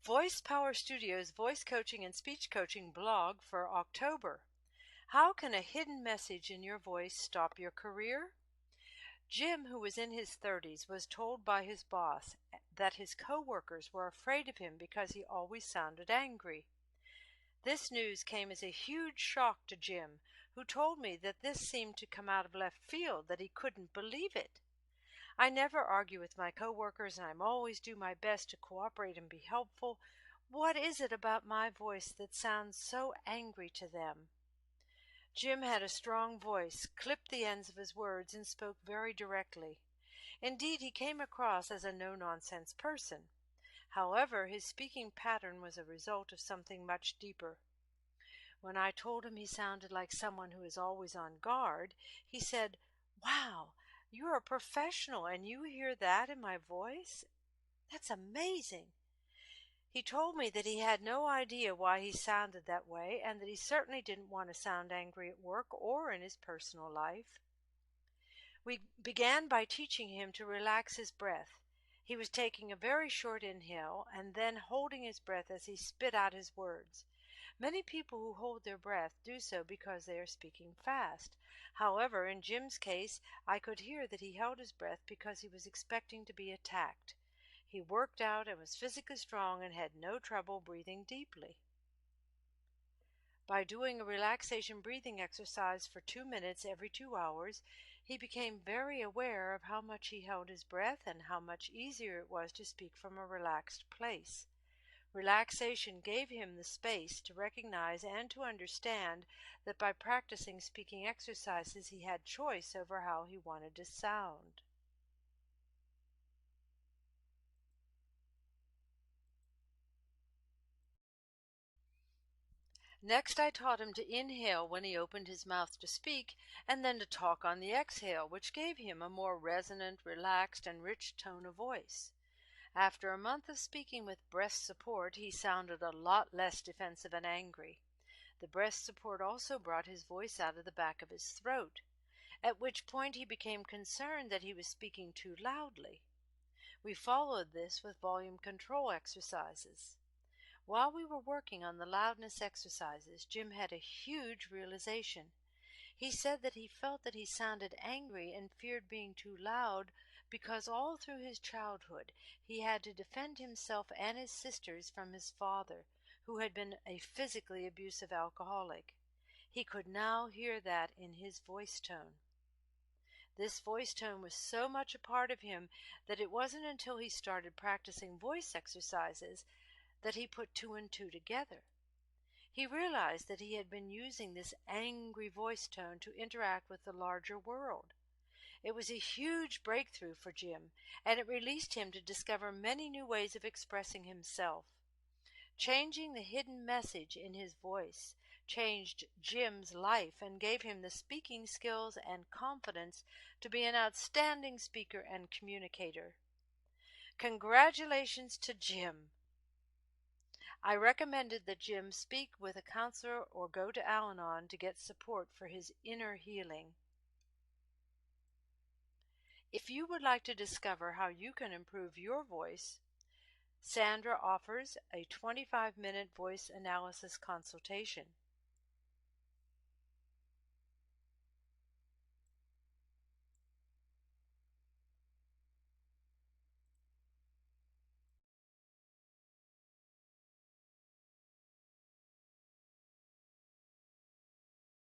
Voice Power Studios voice coaching and speech coaching blog for October. How can a hidden message in your voice stop your career? Jim, who was in his 30s, was told by his boss that his coworkers were afraid of him because he always sounded angry. This news came as a huge shock to Jim, who told me that this seemed to come out of left field, that he couldn't believe it. I never argue with my coworkers, and I always do my best to cooperate and be helpful. What is it about my voice that sounds so angry to them? Jim had a strong voice, clipped the ends of his words, and spoke very directly. Indeed, he came across as a no-nonsense person. However, his speaking pattern was a result of something much deeper. When I told him he sounded like someone who is always on guard, he said, "Wow, you're a professional and you hear that in my voice? That's amazing." He told me that he had no idea why he sounded that way and that he certainly didn't want to sound angry at work or in his personal life. We began by teaching him to relax his breath. He was taking a very short inhale and then holding his breath as he spit out his words. Many people who hold their breath do so because they are speaking fast. However, in Jim's case, I could hear that he held his breath because he was expecting to be attacked. He worked out and was physically strong and had no trouble breathing deeply. By doing a relaxation breathing exercise for 2 minutes every 2 hours, he became very aware of how much he held his breath and how much easier it was to speak from a relaxed place. Relaxation gave him the space to recognize and to understand that by practicing speaking exercises he had choice over how he wanted to sound. Next, I taught him to inhale when he opened his mouth to speak, and then to talk on the exhale, which gave him a more resonant, relaxed, and rich tone of voice. After a month of speaking with breath support, he sounded a lot less defensive and angry. The breath support also brought his voice out of the back of his throat, at which point he became concerned that he was speaking too loudly. We followed this with volume control exercises. While we were working on the loudness exercises, Jim had a huge realization. He said that he felt that he sounded angry and feared being too loud because all through his childhood he had to defend himself and his sisters from his father, who had been a physically abusive alcoholic. He could now hear that in his voice tone. This voice tone was so much a part of him that it wasn't until he started practicing voice exercises that he put 2 and 2 together. He realized that he had been using this angry voice tone to interact with the larger world. It was a huge breakthrough for Jim, and it released him to discover many new ways of expressing himself. Changing the hidden message in his voice changed Jim's life and gave him the speaking skills and confidence to be an outstanding speaker and communicator. Congratulations to Jim! I recommended that Jim speak with a counselor or go to Al-Anon to get support for his inner healing. If you would like to discover how you can improve your voice, Sandra offers a 25-minute voice analysis consultation.